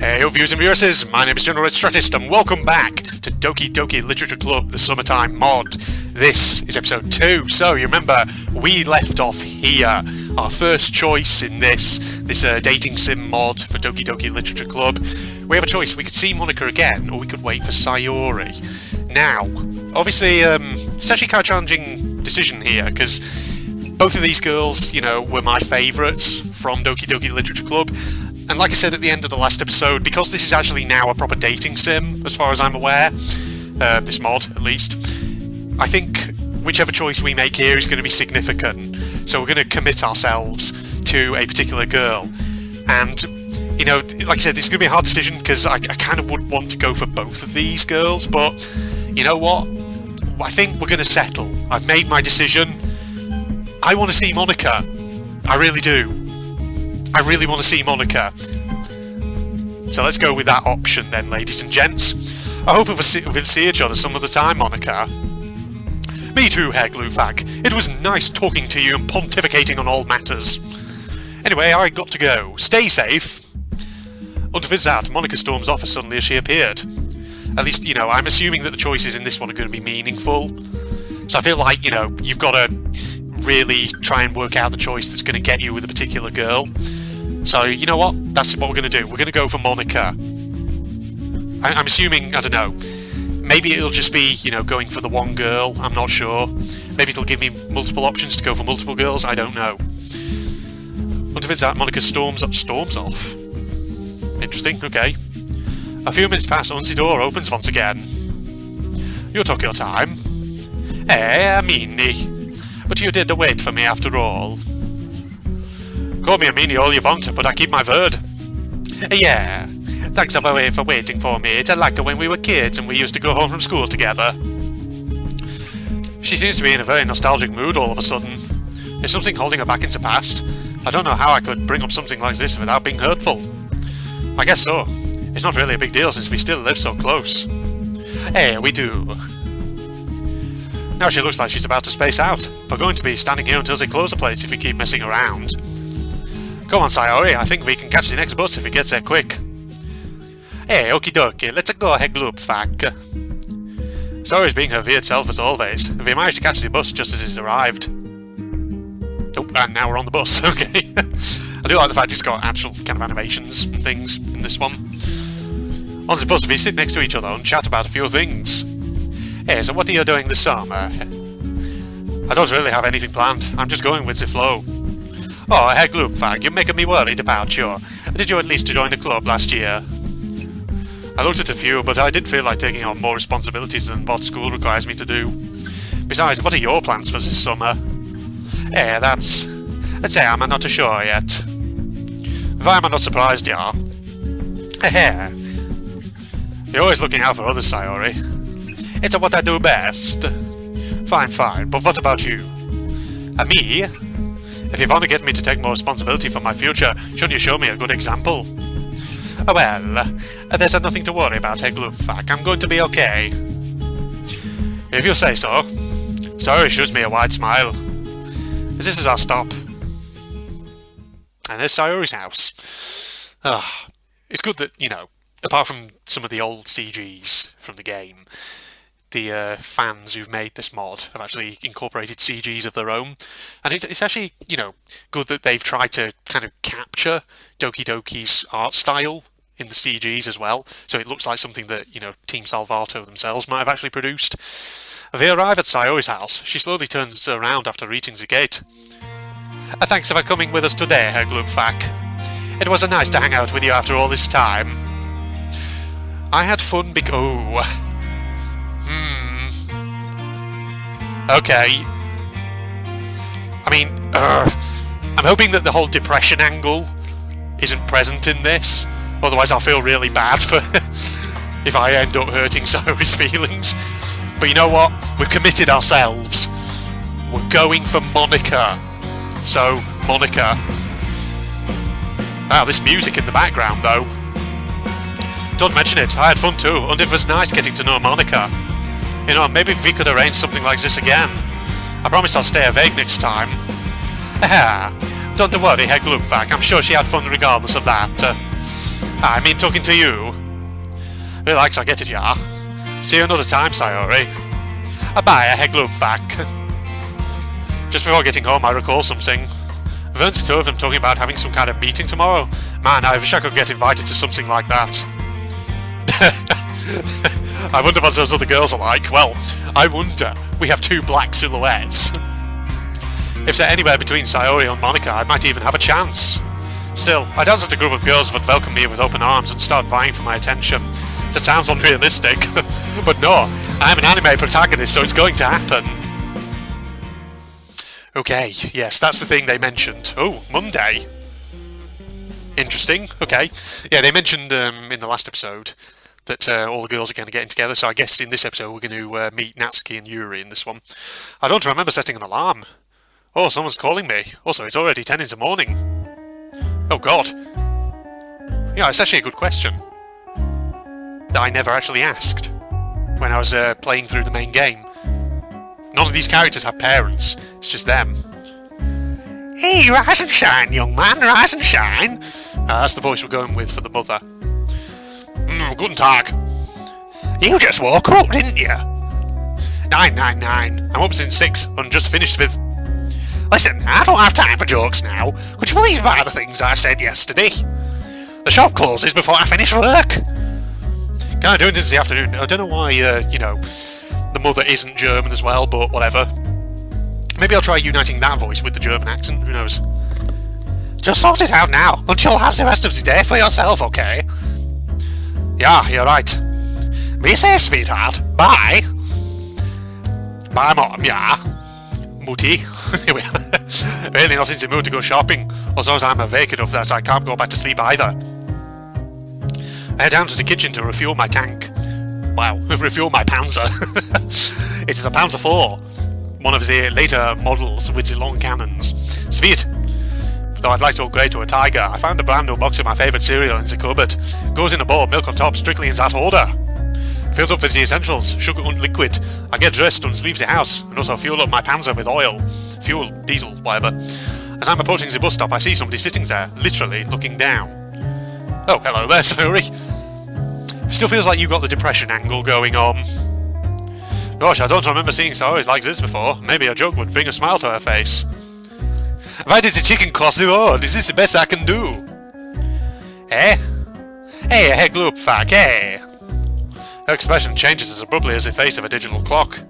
Hey viewers and viewers, my name is General Red Strategist and welcome back to Doki Doki Literature Club, the Summertime mod. This is episode 2, so you remember we left off here. Our first choice in this dating sim mod for Doki Doki Literature Club. We have a choice, we could see Monica again or we could wait for Sayori. Now, obviously it's actually quite a challenging decision here because both of these girls, you know, were my favourites from Doki Doki Literature Club. And like I said at the end of the last episode, because this is actually now a proper dating sim, as far as I'm aware, this mod at least, I think whichever choice we make here is going to be significant. So we're going to commit ourselves to a particular girl. And, you know, like I said, this is going to be a hard decision because I kind of would want to go for both of these girls, but you know what? I think we're going to settle. I've made my decision. I want to see Monica. I really do. I really want to see Monica. So let's go with that option then, ladies and gents. I hope we'll see each other some other time, Monica. Me too, Herr Glufag. It was nice talking to you and pontificating on all matters. Anyway, I got to go. Stay safe. Until that, Monica storms off as suddenly as she appeared. At least, you know, I'm assuming that the choices in this one are going to be meaningful. So I feel like, you know, you've got to really try and work out the choice that's going to get you with a particular girl. So, you know what? That's what we're going to do. We're going to go for Monica. I'm assuming, I don't know, maybe it'll just be, you know, going for the one girl. I'm not sure. Maybe it'll give me multiple options to go for multiple girls. I don't know. Until that, Monica storms off. Interesting, okay. A few minutes pass, once the door opens once again. You took your time. Hey, Amini. But you did wait for me after all. Call me a meanie all you want, but I keep my word. Yeah, thanks for waiting for me. It's like when we were kids and we used to go home from school together. She seems to be in a very nostalgic mood all of a sudden. Is something holding her back into the past? I don't know how I could bring up something like this without being hurtful. I guess so. It's not really a big deal since we still live so close. Hey, we do. Now she looks like she's about to space out. We're going to be standing here until they close the place if we keep messing around. Come on, Sayori, I think we can catch the next bus if it gets there quick. Hey, okie dokie, let's go ahead, Gloopfak. Sayori's being her weird self as always. We managed to catch the bus just as it arrived. Oh, and now we're on the bus, okay. I do like the fact it's got actual kind of animations and things in this one. On the bus, we sit next to each other and chat about a few things. Hey, so what are you doing this summer? I don't really have anything planned. I'm just going with the flow. Oh, Herr Gloopfag, you're making me worried about you. Did you at least join the club last year? I looked at a few, but I did feel like taking on more responsibilities than what school requires me to do. Besides, what are your plans for this summer? Hey, let's say I'm not sure yet. Why am I not surprised, yeah? Hey, you're always looking out for others, Sayori. It's what I do best. Fine, but what about you? Me? If you want to get me to take more responsibility for my future, shouldn't you show me a good example? Well, there's nothing to worry about, Herr Gloopfak. I'm going to be okay. If you say so. Sayori shows me a wide smile. This is our stop. And there's Sayori's house. It's good that, you know, apart from some of the old CGs from the game, the fans who've made this mod have actually incorporated CGs of their own. And it's actually, you know, good that they've tried to kind of capture Doki Doki's art style in the CGs as well. So it looks like something that, you know, Team Salvato themselves might have actually produced. They arrive at Sayori's house. She slowly turns around after reaching the gate. Thanks for coming with us today, Herr Gloopfak. It was nice to hang out with you after all this time. I had fun Okay. I mean, I'm hoping that the whole depression angle isn't present in this. Otherwise I'll feel really bad for if I end up hurting Sayori's feelings. But you know what? We've committed ourselves. We're going for Monica. So, Monica. Wow, this music in the background though. Don't mention it, I had fun too, and it was nice getting to know Monica. You know, maybe we could arrange something like this again. I promise I'll stay awake next time. Don't worry, Herr Gloopfak, I'm sure she had fun regardless of that. I mean talking to you. Relax, I get it, yeah. See you another time, Sayori. Bye, a heglub fac. Just before getting home, I recall something. Vern's two of them talking about having some kind of meeting tomorrow. Man, I wish I could get invited to something like that. I wonder what those other girls are like. Well, I wonder. We have two black silhouettes. If they're anywhere between Sayori and Monica, I might even have a chance. Still, I doubt that a group of girls would welcome me with open arms and start vying for my attention. That sounds unrealistic. But no, I'm an anime protagonist, so it's going to happen. Okay, yes, that's the thing they mentioned. Oh, Monday. Interesting, okay. Yeah, they mentioned in the last episode that all the girls are kind of getting together, so I guess in this episode we're going to meet Natsuki and Yuri in this one. I don't remember setting an alarm. Oh, someone's calling me. Also, it's already 10 in the morning. Oh god. Yeah, it's actually a good question that I never actually asked when I was playing through the main game. None of these characters have parents, it's just them. Hey, rise and shine, young man, rise and shine. That's the voice we're going with for the mother. Guten Tag. You just woke up, didn't you? 999. I'm up since 6 and just finished with... Listen, I don't have time for jokes now. Could you believe by the things I said yesterday? The shop closes before I finish work. Kind of doing it in the afternoon. I don't know why, you know, the mother isn't German as well, but whatever. Maybe I'll try uniting that voice with the German accent, who knows. Just sort it out now, and you'll have the rest of the day for yourself, okay? Yeah, you're right. Be safe, sweetheart. Bye. Bye, Mom, yeah. Mutti. Really not in the mood to go shopping, although I'm awake enough that I can't go back to sleep either. I head down to the kitchen to refuel my tank. Wow, refuel my Panzer. It is a Panzer IV, one of the later models with the long cannons. Sweet. Though I'd like to upgrade to a Tiger, I found a brand new box of my favourite cereal in the cupboard. Goes in a bowl, milk on top, strictly in that order. Filled up with the essentials, sugar and liquid. I get dressed and leave the house, and also fuel up my Panzer with oil. Fuel, diesel, whatever. As I'm approaching the bus stop, I see somebody sitting there, literally looking down. Oh, hello there, Sayori. Still feels like you got the depression angle going on. Gosh, I don't remember seeing Sayori like this before. Maybe a joke would bring a smile to her face. Why did the chicken cross the road? Is this the best I can do? Eh? Hey, heck loop, fuck, hey! Her expression changes as abruptly as the face of a digital clock.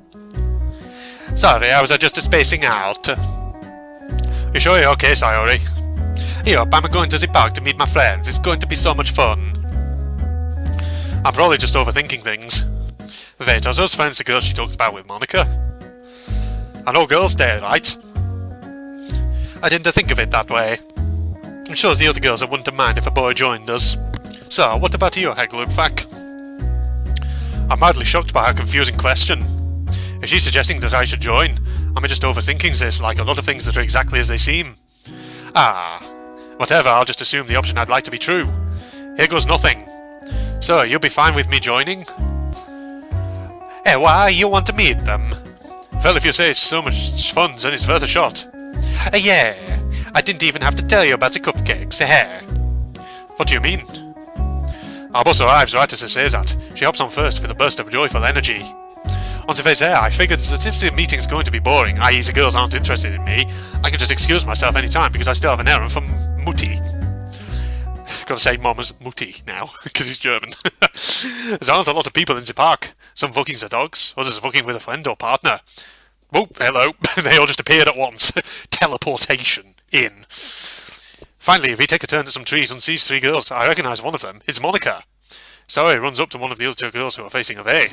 Sorry, I was just spacing out. You sure you're okay, Sayori? Yup, I'm going to the park to meet my friends. It's going to be so much fun. I'm probably just overthinking things. Wait, are those friends the girls she talked about with Monica? I know girls' day, right? I didn't think of it that way. I'm sure the other girls wouldn't mind if a boy joined us. So, what about you, Heglubfak? I'm mildly shocked by her confusing question. Is she suggesting that I should join? Am I just overthinking this, like a lot of things that are exactly as they seem? Ah, whatever, I'll just assume the option I'd like to be true. Here goes nothing. So, you'll be fine with me joining? Hey, why, you want to meet them? Well, if you say it's so much fun, then it's worth a shot. Yeah, I didn't even have to tell you about the cupcakes, What do you mean? Our bus arrives right as I say that. She hops on first with a burst of joyful energy. On the way there, I figured that if the meeting's going to be boring, i.e. the girls aren't interested in me, I can just excuse myself any time because I still have an errand from Mutti. Gotta say Mama's Mutti now, because he's German. There aren't a lot of people in the park. Some fucking the dogs, others fucking with a friend or partner. Oh, hello. They all just appeared at once. Teleportation in. Finally, if we take a turn at some trees and sees three girls, I recognise one of them. It's Monica. Sayori runs up to one of the other two girls who are facing away.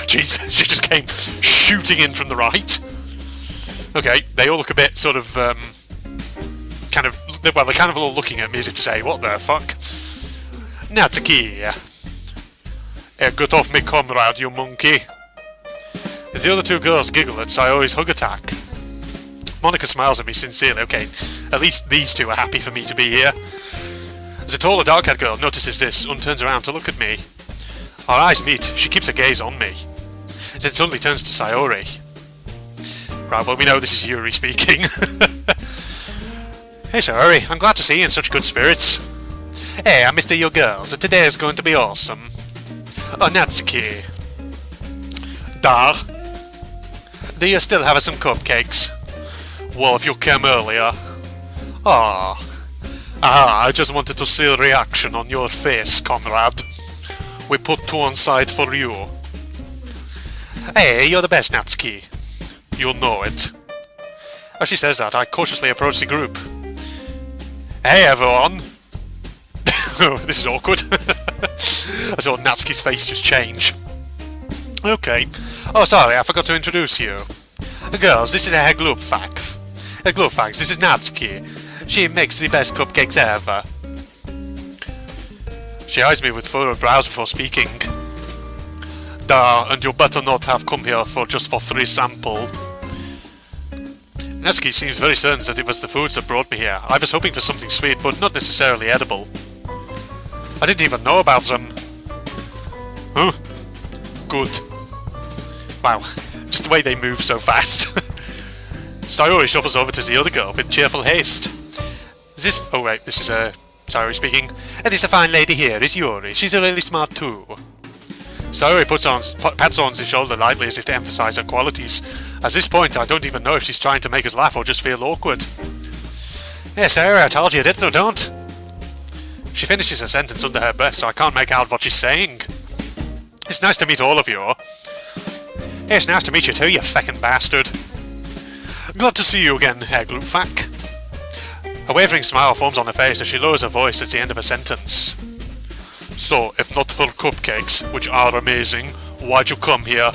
Jeez, she just came shooting in from the right. Okay, they all look a bit sort of, well, they're kind of all looking at me as if to say, what the fuck? Natsuki. Get off me, comrade, you monkey. As the other two girls giggle at Sayori's hug attack. Monica smiles at me sincerely. Okay, at least these two are happy for me to be here. As a taller, dark-haired girl notices this and turns around to look at me. Our eyes meet. She keeps her gaze on me. Then suddenly turns to Sayori. Right, well, we know this is Yuri speaking. Hey, Sayori, I'm glad to see you in such good spirits. Hey, I missed you girls. Today is going to be awesome. Oh, Natsuki. Da. Do you still have some cupcakes? Well, if you came earlier. I just wanted to see a reaction on your face, comrade. We put two on side for you. Hey, you're the best, Natsuki. You'll know it. As she says that, I cautiously approach the group. Hey, everyone. Oh, this is awkward. I saw Natsuki's face just change. Okay. Oh, sorry, I forgot to introduce you. Girls, this is Herr Glubfax. Herr Glubfax, this is Natsuki. She makes the best cupcakes ever. She eyes me with furrowed brows before speaking. And you better not have come here just for free sample. Natsuki seems very certain that it was the foods that brought me here. I was hoping for something sweet, but not necessarily edible. I didn't even know about them. Huh? Good. Wow, just the way they move so fast. Sayori shuffles over to the other girl with cheerful haste. Oh wait, this is Sayori speaking. And this fine lady here is Yuri. She's really smart too. Sayori pats her on the shoulder lightly as if to emphasize her qualities. At this point, I don't even know if she's trying to make us laugh or just feel awkward. Hey Sayori, I told you, didn't I? Don't. She finishes her sentence under her breath, so I can't make out what she's saying. It's nice to meet all of you. Hey, it's nice to meet you too, you feckin' bastard. Glad to see you again, Herr Glubfax. A wavering smile forms on her face as she lowers her voice at the end of her sentence. So, if not for cupcakes, which are amazing, why'd you come here?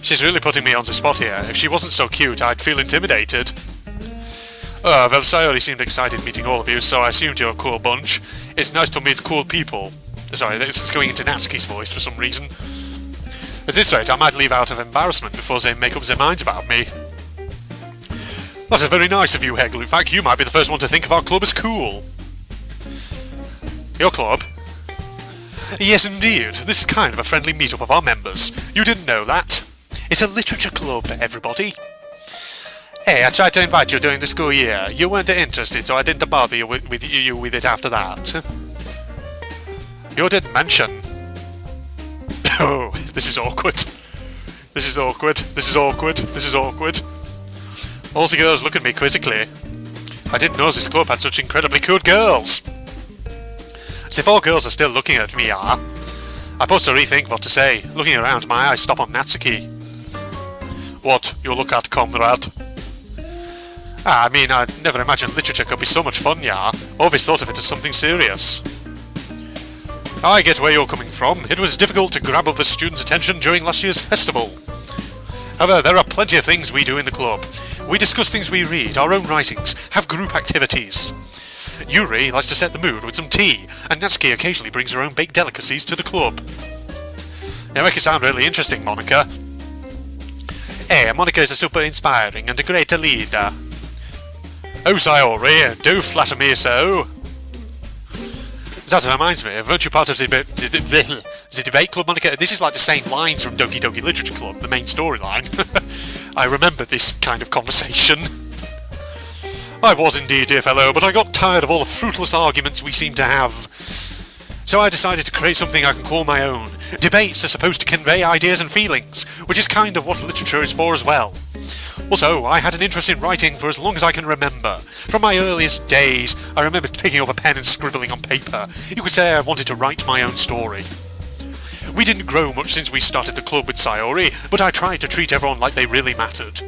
She's really putting me on the spot here. If she wasn't so cute, I'd feel intimidated. Well, Sayori seemed excited meeting all of you, so I assumed you're a cool bunch. It's nice to meet cool people. Sorry, this is going into Natsuki's voice for some reason. At this rate, I might leave out of embarrassment before they make up their minds about me. That is very nice of you, Herr Glubfax. You might be the first one to think of our club as cool. Your club? Yes, indeed. This is kind of a friendly meet-up of our members. You didn't know that? It's a literature club, everybody. Hey, I tried to invite you during the school year. You weren't interested, so I didn't bother you with it after that. You didn't mention. Oh, this is awkward. This is awkward. This is awkward. This is awkward. All the girls look at me quizzically. I didn't know this club had such incredibly cool girls. As if all girls are still looking at me, I pause to rethink what to say. Looking around, my eyes stop on Natsuki. What you look at, comrade? I mean, I never imagined literature could be so much fun, yeah. Always thought of it as something serious. I get where you're coming from. It was difficult to grab other students' attention during last year's festival. However, there are plenty of things we do in the club. We discuss things we read, our own writings, have group activities. Yuri likes to set the mood with some tea, and Natsuki occasionally brings her own baked delicacies to the club. They make it sound really interesting, Monica. Hey, Monica is a super inspiring and a great leader. Oh, Sayori, do flatter me so. That reminds me, weren't you part of the debate club, Monica? This is like the same lines from Doki Doki Literature Club, the main storyline. I remember this kind of conversation. I was indeed, dear fellow, but I got tired of all the fruitless arguments we seem to have. So I decided to create something I can call my own. Debates are supposed to convey ideas and feelings, which is kind of what literature is for as well. Also, I had an interest in writing for as long as I can remember. From my earliest days, I remember picking up a pen and scribbling on paper. You could say I wanted to write my own story. We didn't grow much since we started the club with Sayori, but I tried to treat everyone like they really mattered.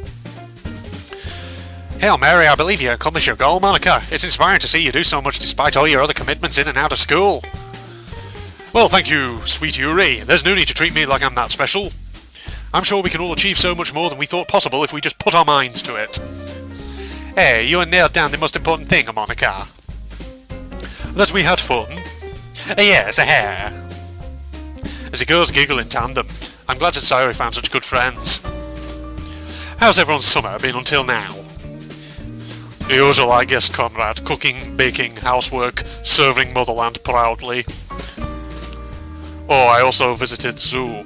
Hail Mary, I believe you accomplished your goal, Monica. It's inspiring to see you do so much despite all your other commitments in and out of school. Well, thank you, sweet Yuri. There's no need to treat me like I'm that special. I'm sure we can all achieve so much more than we thought possible if we just put our minds to it. Hey, you nailed down the most important thing, Monica. That we had fun? Yes, a hair. As the girls giggle in tandem, I'm glad that Sayori found such good friends. How's everyone's summer been until now? The usual, I guess, Conrad. Cooking, baking, housework, serving motherland proudly. Oh, I also visited zoo.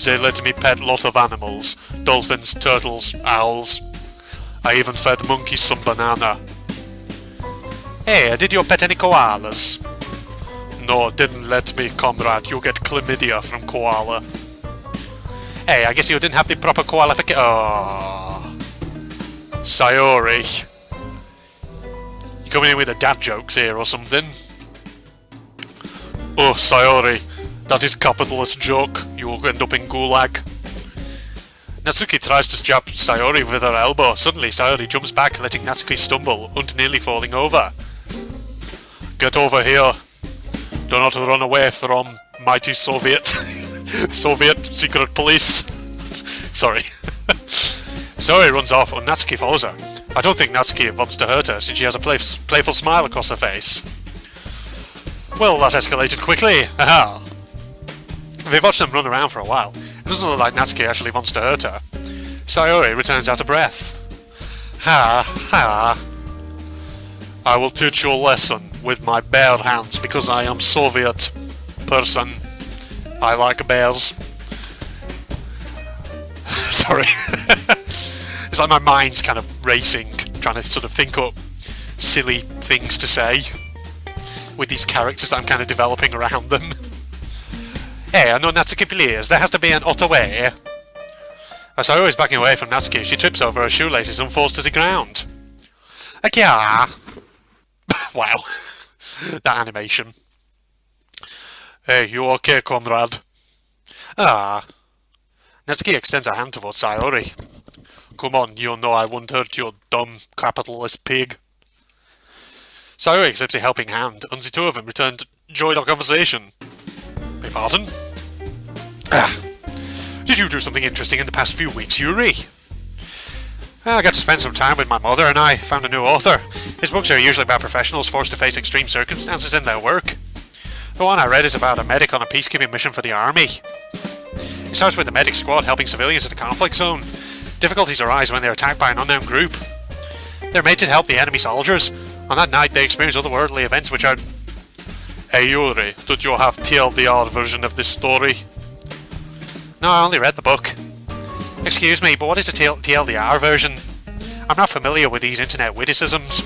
They let me pet lot of animals. Dolphins, turtles, owls. I even fed monkeys some banana. Hey, did you pet any koalas? No, didn't let me, comrade. You get chlamydia from koala. Hey, I guess you didn't have the proper qualification. Oh. Sayori. You coming in with the dad jokes here or something? Oh, Sayori. That is capitalist joke. You will end up in gulag. Natsuki tries to jab Sayori with her elbow. Suddenly, Sayori jumps back, letting Natsuki stumble, nearly falling over. Get over here. Do not run away from mighty Soviet secret police. Sorry. Sayori runs off and Natsuki follows her. I don't think Natsuki wants to hurt her since she has a playful smile across her face. Well, that escalated quickly. Haha. They've watched them run around for a while. It doesn't look like Natsuki actually wants to hurt her. Sayori returns out of breath. Ha ha. I will teach you a lesson with my bare hands because I am Soviet person. I like bears. Sorry. It's like my mind's kind of racing, trying to sort of think up silly things to say with these characters that I'm kind of developing around them. Hey, no Natsuki please, there has to be an other way. As Sayori is backing away from Natsuki, she trips over her shoelaces and falls to the ground. Yeah. Wow. That animation. Hey, you okay, comrade? Ah. Natsuki extends her hand towards Sayori. Come on, you know I won't hurt you, dumb capitalist pig. Sayori accepts a helping hand, and the two of them return to enjoy their conversation. Beg pardon? Ah. Did you do something interesting in the past few weeks, Yuri? I got to spend some time with my mother and I found a new author. His books are usually about professionals forced to face extreme circumstances in their work. The one I read is about a medic on a peacekeeping mission for the army. It starts with the medic squad helping civilians in a conflict zone. Difficulties arise when they're attacked by an unknown group. They're made to help the enemy soldiers. On that night they experience otherworldly events which are... Hey Yuri, did you have TLDR version of this story? No, I only read the book. Excuse me, but what is a TLDR version? I'm not familiar with these internet witticisms.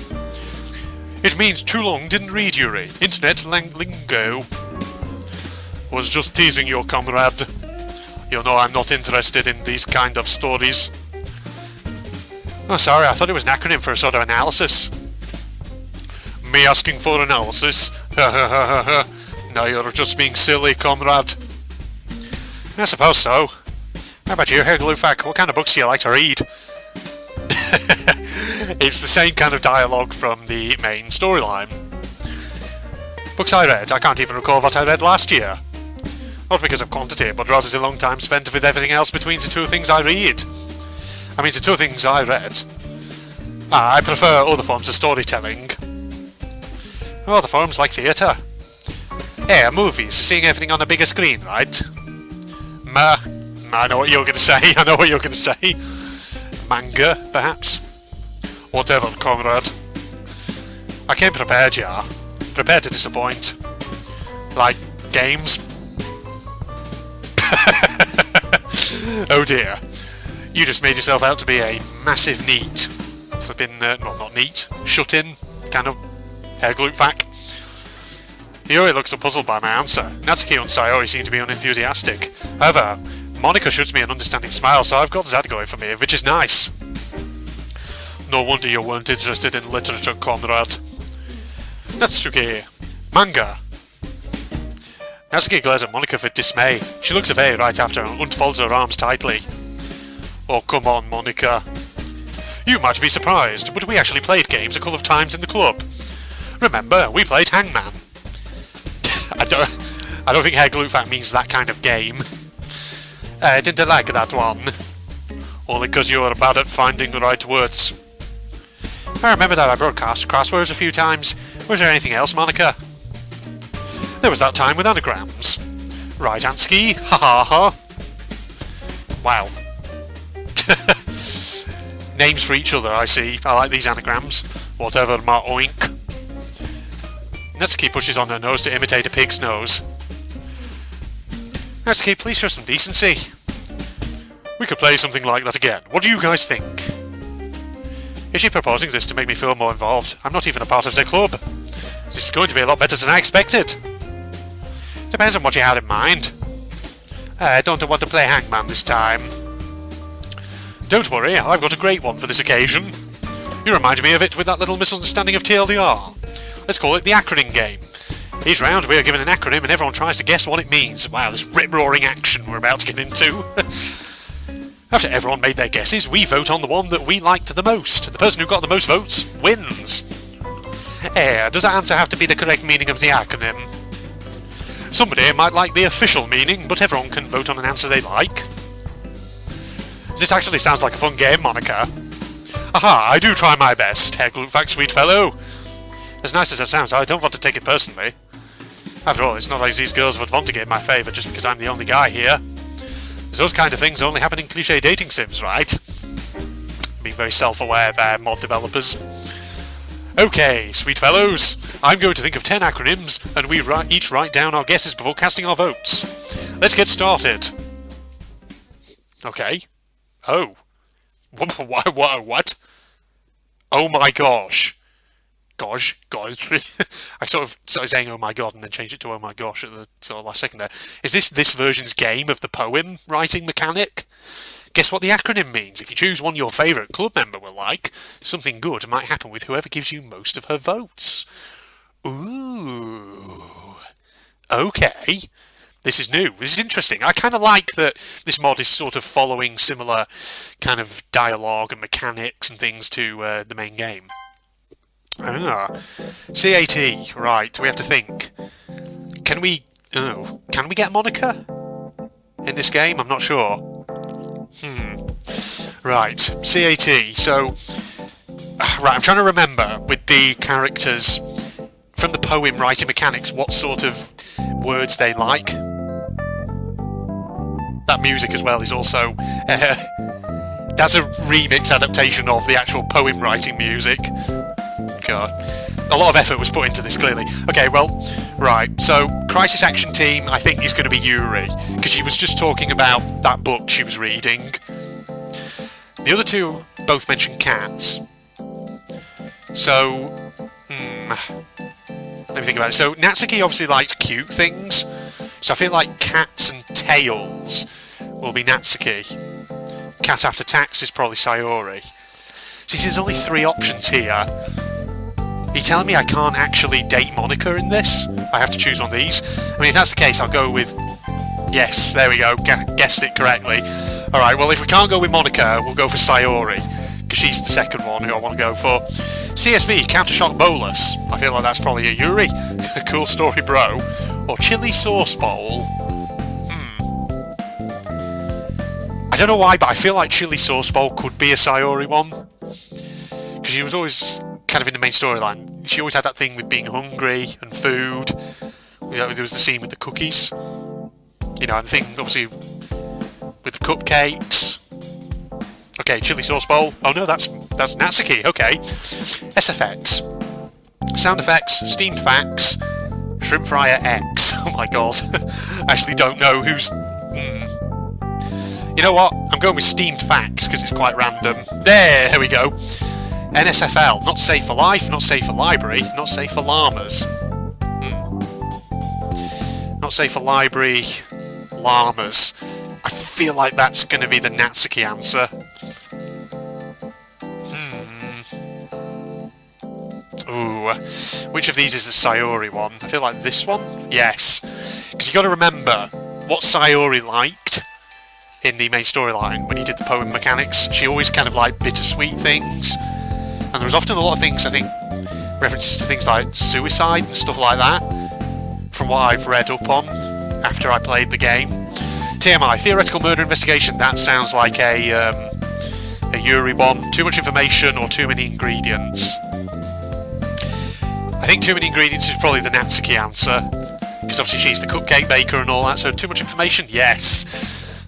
It means too long didn't read, Yuri. Internet lingo. Was just teasing you, comrade. You know I'm not interested in these kind of stories. Oh, sorry, I thought it was an acronym for a sort of analysis. Me asking for analysis? Ha ha ha ha. Now you're just being silly, comrade. I suppose so. How about you, Herr Glufak? What kind of books do you like to read? It's the same kind of dialogue from the main storyline. Books I read, I can't even recall what I read last year. Not because of quantity, but rather the long time spent with everything else between the two things I read. I mean, the two things I read. I prefer other forms of storytelling. Other forms like theatre. Yeah, movies, seeing everything on a bigger screen, right? I know what you're going to say, Manga, perhaps? Whatever, comrade. I came prepared, yeah. Prepared to disappoint. Like, games. Oh dear. You just made yourself out to be a massive neat. Flipping, well, not neat. Shut-in, kind of, Herr Glutfack. Yuri looks puzzled by my answer. Natsuki and Sayori seem to be unenthusiastic. However, Monica shoots me an understanding smile, so I've got that going for me, which is nice. No wonder you weren't interested in literature, comrade. Natsuki. Manga. Natsuki glares at Monica with dismay. She looks away right after and unfolds her arms tightly. Oh, come on, Monica. You might be surprised, but we actually played games a couple of times in the club. Remember, we played Hangman. I don't think Herr Glutfack means that kind of game. I didn't like that one. Only because you were bad at finding the right words. I remember that I broadcast crosswords a few times. Was there anything else, Monica? There was that time with anagrams. Right, Ansky? Ha ha ha. Wow. Names for each other, I see. I like these anagrams. Whatever, ma oink. Natsuki pushes on her nose to imitate a pig's nose. Natsuki, please show some decency. We could play something like that again. What do you guys think? Is she proposing this to make me feel more involved? I'm not even a part of the club. This is going to be a lot better than I expected. Depends on what you had in mind. I don't want to play hangman this time. Don't worry, I've got a great one for this occasion. You reminded me of it with that little misunderstanding of TLDR. Let's call it the Acronym game. Each round we are given an acronym and everyone tries to guess what it means. Wow, this rip-roaring action we're about to get into. After everyone made their guesses, we vote on the one that we liked the most. The person who got the most votes wins. Does that answer have to be the correct meaning of the acronym? Somebody might like the official meaning, but everyone can vote on an answer they like. This actually sounds like a fun game, Monica. Aha, I do try my best, Herr Glutfax, sweet fellow. As nice as that sounds, I don't want to take it personally. After all, it's not like these girls would want to get in my favour just because I'm the only guy here. Those kind of things only happen in cliché dating sims, right? Being very self-aware there, mod developers. Okay, sweet fellows, I'm going to think of 10 acronyms, and we each write down our guesses before casting our votes. Let's get started. Okay. Oh. What? Oh my gosh. Gosh. I sort of started saying oh my god and then changed it to oh my gosh at the sort of last second there. Is this version's game of the poem writing mechanic? Guess what the acronym means. If you choose one your favourite club member will like, something good might happen with whoever gives you most of her votes. Ooh. Okay. This is new. This is interesting. I kind of like that this mod is sort of following similar kind of dialogue and mechanics and things to the main game. CAT. Right, we have to think. Can we get Monica in this game? I'm not sure. Right, CAT. So, right, I'm trying to remember with the characters from the poem writing mechanics what sort of words they like. That music as well is also that's a remix adaptation of the actual poem writing music. God, a lot of effort was put into this, clearly. Okay, well, right, so Crisis Action Team I think is going to be Yuri, because she was just talking about that book she was reading. The other two both mentioned cats. So, let me think about it. So Natsuki obviously likes cute things, so I feel like cats and tails will be Natsuki. Cat after tax is probably Sayori. See, there's only 3 options here. Are you telling me I can't actually date Monica in this? I have to choose one of these? I mean, if that's the case, I'll go with... Yes, there we go, guessed it correctly. Alright, well, if we can't go with Monica, we'll go for Sayori, because she's the second one who I want to go for. CSB, Countershock Bolus. I feel like that's probably a Yuri. Cool story, bro. Or Chili Sauce Bowl. I don't know why, but I feel like Chili Sauce Bowl could be a Sayori one. Because she was always kind of in the main storyline. She always had that thing with being hungry and food. You know, there was the scene with the cookies. You know, and the thing, obviously, with the cupcakes. Okay, Chili Sauce Bowl. Oh no, that's Natsuki. Okay. SFX. Sound effects, steamed facts, shrimp fryer X. Oh my god. I actually don't know who's... You know what? I'm going with steamed facts because it's quite random. There we go. NSFL. Not safe for life, not safe for library, not safe for llamas. Not safe for library, llamas. I feel like that's going to be the Natsuki answer. Ooh, which of these is the Sayori one? I feel like this one? Yes. Because you got to remember what Sayori liked in the main storyline when he did the poem mechanics. She always kind of liked bittersweet things. And there was often a lot of things, I think, references to things like suicide and stuff like that, from what I've read up on after I played the game. TMI, Theoretical Murder Investigation. That sounds like a Yuri one. Too much information or too many ingredients. I think too many ingredients is probably the Natsuki answer, because obviously she's the cupcake baker and all that, so too much information? Yes.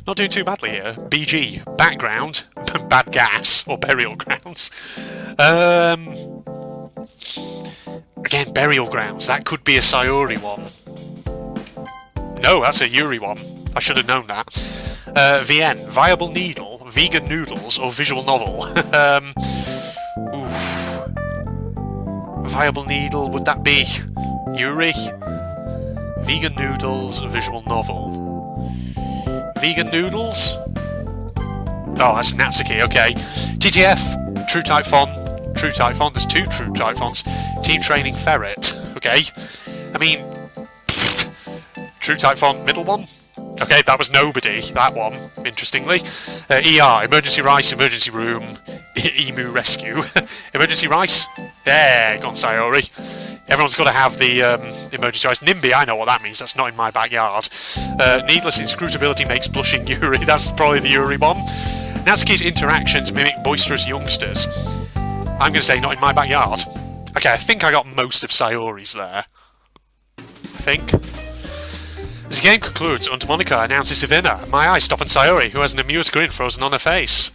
Not doing too badly here. BG, background, bad gas, or burial grounds. Again, burial grounds. That could be a Sayori one. No, that's a Yuri one. I should have known that. VN, Viable Needle, Vegan Noodles, or Visual Novel. Ooh. Identifiable needle, would that be Yuri? Vegan noodles, visual novel. Vegan noodles? Oh, that's Natsuki, okay. TTF, true type font. True type font, there's 2 true type fonts. Team training ferret, okay. I mean, true type font, middle one? Okay, that was nobody, that one, interestingly. ER, emergency rice, emergency room, emu rescue. Emergency rice? There, gone Sayori. Everyone's got to have the emergency rice. NIMBY, I know what that means, that's not in my backyard. Needless inscrutability makes blushing Yuri, that's probably the Yuri one. Natsuki's interactions mimic boisterous youngsters. I'm going to say not in my backyard. Okay, I think I got most of Sayori's there. I think. As the game concludes, Aunt Monica announces the winner. My eyes stop on Sayori, who has an amused grin frozen on her face.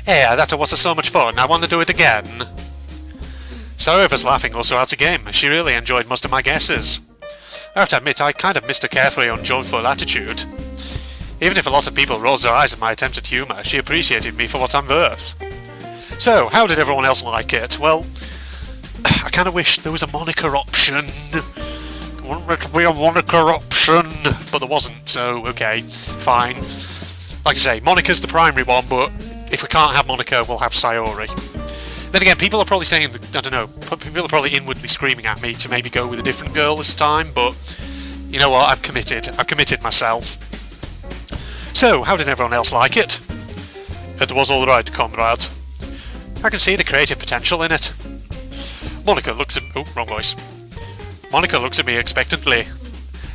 Yeah, that was so much fun. I want to do it again. Sayori was laughing also out the game. She really enjoyed most of my guesses. I have to admit, I kind of missed her carefree and joyful attitude. Even if a lot of people rolled their eyes at my attempts at humour, she appreciated me for what I'm worth. So, how did everyone else like it? Well, I kind of wish there was a Monica option. I wanted there to be a Monica option, but there wasn't, so okay, fine. Like I say, Monica's the primary one, but if we can't have Monica, we'll have Sayori. Then again, people are probably saying, I don't know, people are probably inwardly screaming at me to maybe go with a different girl this time, but you know what, I've committed myself. So, how did everyone else like it? It was alright, comrade. I can see the creative potential in it. Monica looks at... Oh, wrong voice. Monica looks at me expectantly.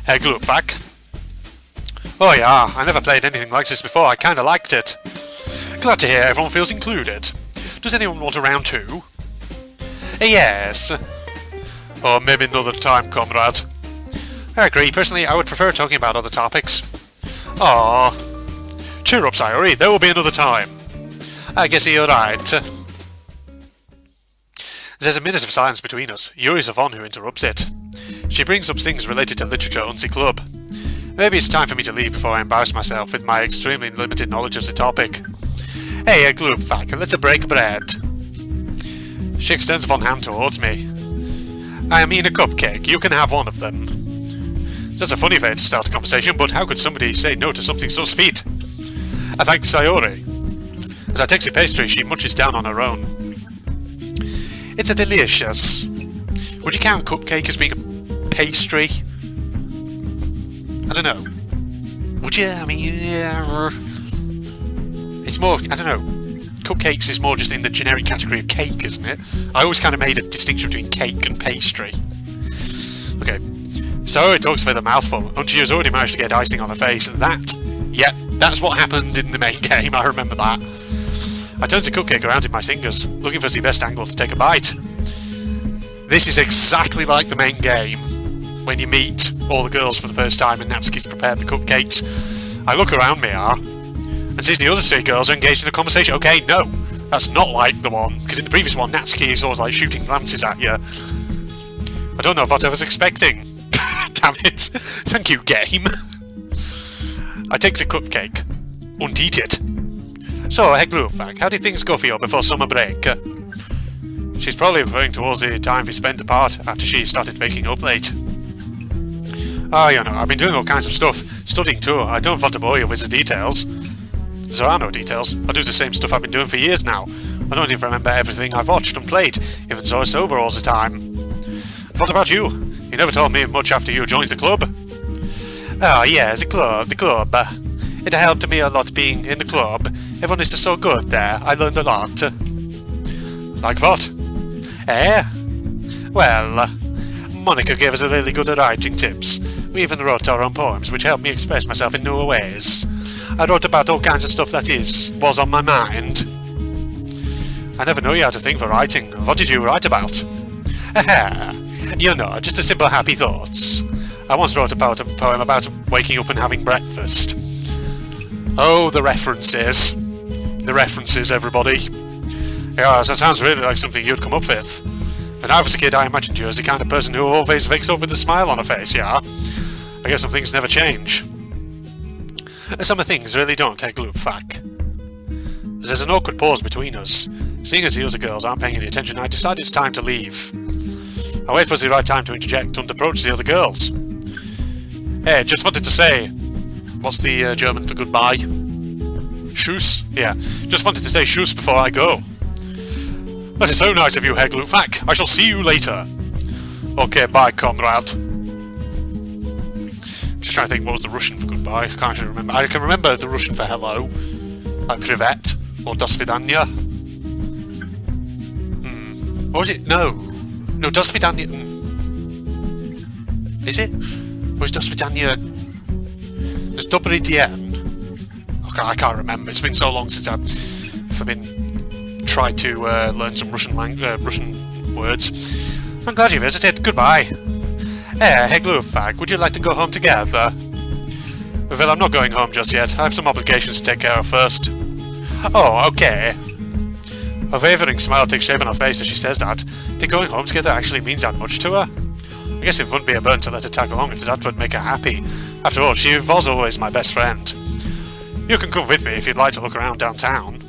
Hey, Glupvac. Oh yeah, I never played anything like this before, I kinda liked it. Glad to hear everyone feels included. Does anyone want a round 2? Yes. Or maybe another time, comrade. I agree, personally I would prefer talking about other topics. Aww. Cheer up, Sayori, there will be another time. I guess you're right. There's a minute of silence between us. Yuri's the one who interrupts it. She brings up things related to literature Unsi Club. Maybe it's time for me to leave before I embarrass myself with my extremely limited knowledge of the topic. Hey, Glupvac, let's break bread. She extends one hand towards me. I mean a cupcake, you can have one of them. That's a funny way to start a conversation, but how could somebody say no to something so sweet? I thank Sayori. As I take the pastry, she munches down on her own. It's a delicious. Would you count cupcake as being a pastry? I don't know. Would you? I mean, yeah. It's more, I don't know. Cupcakes is more just in the generic category of cake, isn't it? I always kind of made a distinction between cake and pastry. Okay. So it talks with a mouthful. Unchi has already managed to get icing on her face. That's what happened in the main game. I remember that. I turned the cupcake around in my fingers, looking for the best angle to take a bite. This is exactly like the main game, when you meet all the girls for the first time and Natsuki's prepared the cupcakes. I look around me, and see the other 3 girls are engaged in a conversation. Okay, no, that's not like the one, because in the previous one, Natsuki is always like shooting glances at you. I don't know what I was expecting. Damn it. Thank you, game. I take the cupcake, and eat it. So, hey Glupvac, how did things go for you before summer break? She's probably referring towards the time we spent apart after she started waking up late. Oh, you know, I've been doing all kinds of stuff, studying too. I don't want to bore you with the details. There are no details. I do the same stuff I've been doing for years now. I don't even remember everything I've watched and played, even though I'm sober all the time. What about you? You never told me much after you joined the club. Oh yeah, the club. It helped me a lot being in the club. Everyone is just so good there. I learned a lot. Like what? Well, Monica gave us a really good writing tips. We even wrote our own poems, which helped me express myself in newer ways. I wrote about all kinds of stuff that was on my mind. I never knew you had a thing for writing. What did you write about? You know, just a simple happy thoughts. I once wrote about a poem about waking up and having breakfast. Oh, the references. The references, everybody. Yeah, that sounds really like something you'd come up with. When I was a kid, I imagined you as the kind of person who always wakes up with a smile on her face, yeah? I guess some things never change. Some things really don't take Glupvac. There's an awkward pause between us. Seeing as the other girls aren't paying any attention, I decide it's time to leave. I wait for the right time to interject and approach the other girls. Hey, just wanted to say... What's the German for goodbye? Tschüss? Yeah, just wanted to say tschüss before I go. That is so nice of you, Herr Glutfack. I shall see you later. Okay, bye, comrade. Just trying to think what was the Russian for goodbye. I can't actually remember. I can remember the Russian for hello. Like privet or do svidaniya. What was it? No, do svidaniya. Is it? Or is do svidaniya? There's dobry dien. Okay, I can't remember. It's been so long since I've tried to learn some Russian words. I'm glad you visited. Goodbye. Hey, Herr Glutfack, would you like to go home together? Well, I'm not going home just yet. I have some obligations to take care of first. Oh, okay. A wavering smile takes shape on her face as she says that. Did going home together actually means that much to her? I guess it wouldn't be a burden to let her tag along if that would make her happy. After all, she was always my best friend. You can come with me if you'd like to look around downtown.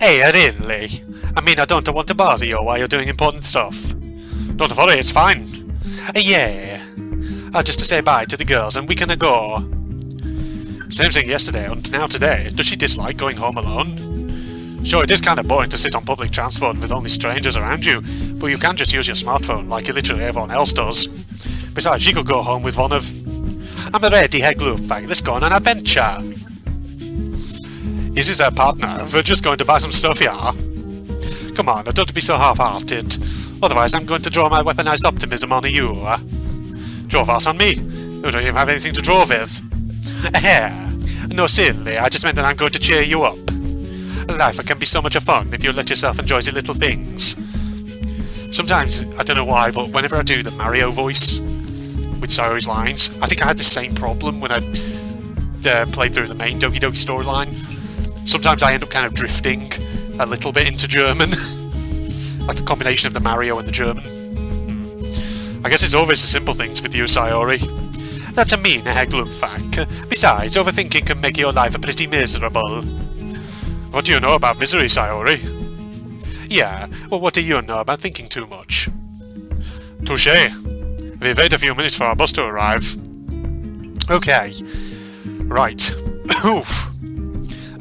Hey, really? I mean, I don't want to bother you while you're doing important stuff. Don't worry, it's fine. Yeah. Just to say bye to the girls and we can go. Same thing yesterday and now today. Does she dislike going home alone? Sure, it is kind of boring to sit on public transport with only strangers around you, but you can just use your smartphone like literally everyone else does. Besides, she could go home with one of... I'm ready, Herr Glutfack. Let's go on an adventure. Is this her partner? We're just going to buy some stuff here. Come on, don't be so half-hearted. Otherwise, I'm going to draw my weaponized optimism on you. Draw what on me? You don't even have anything to draw with. No, silly. I just meant that I'm going to cheer you up. Life can be so much fun if you let yourself enjoy the little things. Sometimes, I don't know why, but whenever I do the Mario voice with Sayori's lines, I think I had the same problem when I played through the main Doki Doki storyline. Sometimes I end up kind of drifting a little bit into German. Like a combination of the Mario and the German. I guess it's always the simple things with you, Sayori. That's a mean, Herr Glutfack. Besides, overthinking can make your life pretty miserable. What do you know about misery, Sayori? Yeah, well, what do you know about thinking too much? Touché. We wait a few minutes for our bus to arrive. Okay. Right. Oof.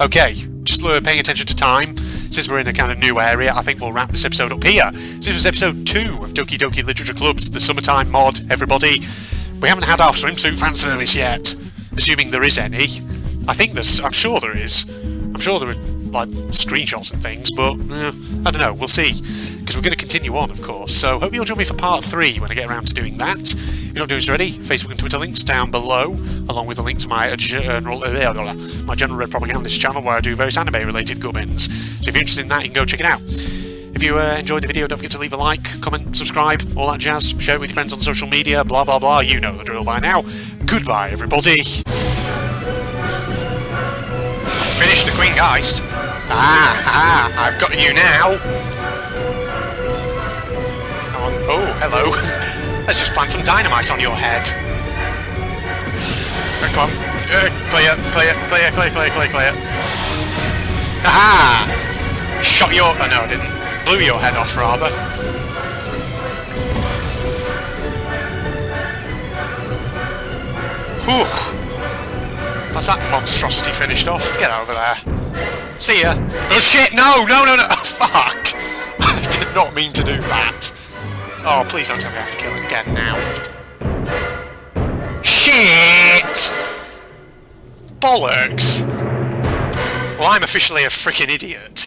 Okay, just paying attention to time. Since we're in a kind of new area, I think we'll wrap this episode up here. This was episode 2 of Doki Doki Literature Club's The Summertime Mod, everybody. We haven't had our swimsuit fan service yet, assuming there is any. I'm sure there is. I'm sure there are, like, screenshots and things, but, I don't know, we'll see. Because we're going to continue on, of course, so hope you'll join me for part 3 when I get around to doing that. If you're not doing so already, Facebook and Twitter links down below, along with a link to my general Red Propagandist channel where I do various anime-related gubbins. So if you're interested in that, you can go check it out. If you enjoyed the video, don't forget to leave a like, comment, subscribe, all that jazz, share it with your friends on social media, blah blah blah, you know the drill by now. Goodbye, everybody! Finish the Queen Geist. I've got you now. Oh, hello. Let's just plant some dynamite on your head. Come on. Clear. Aha! Shot your... Oh, no, I didn't. Blew your head off, rather. Whew. That's that monstrosity finished off. Get over there. See ya. Oh, shit! No! Oh, fuck! I did not mean to do that. Oh, please don't tell me I have to kill it again now. Shit! Bollocks! Well, I'm officially a frickin' idiot.